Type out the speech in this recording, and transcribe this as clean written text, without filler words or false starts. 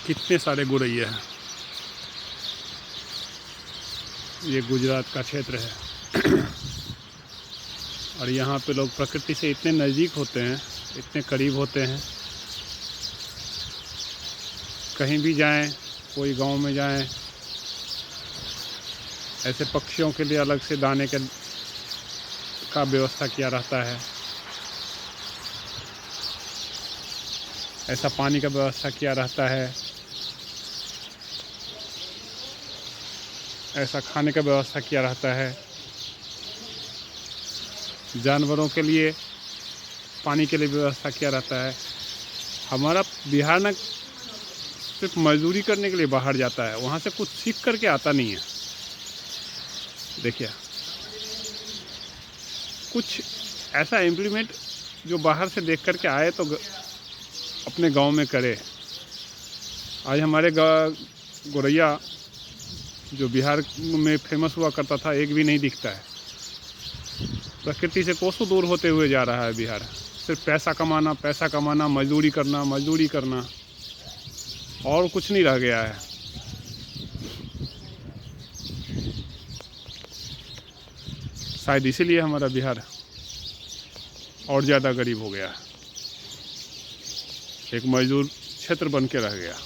कितने सारे गौरैया हैं। ये गुजरात का क्षेत्र है और यहाँ पे लोग प्रकृति से इतने नज़दीक होते हैं, इतने करीब होते हैं। कहीं भी जाएं, कोई गांव में जाएं, ऐसे पक्षियों के लिए अलग से दाने का व्यवस्था किया रहता है, ऐसा पानी का व्यवस्था किया रहता है, ऐसा खाने का व्यवस्था किया रहता है। जानवरों के लिए पानी के लिए व्यवस्था किया रहता है। हमारा बिहार ना सिर्फ मजदूरी करने के लिए बाहर जाता है, वहाँ से कुछ सीख करके आता नहीं है। देखिए, कुछ ऐसा इम्प्लीमेंट जो बाहर से देख करके आए तो अपने गांव में करे। आज हमारे गौरैया जो बिहार में फेमस हुआ करता था, एक भी नहीं दिखता है। प्रकृति से कोसों दूर होते हुए जा रहा है बिहार। सिर्फ पैसा कमाना, मजदूरी करना और कुछ नहीं रह गया है। शायद इसीलिए हमारा बिहार और ज़्यादा गरीब हो गया है, एक मजदूर क्षेत्र बन के रह गया।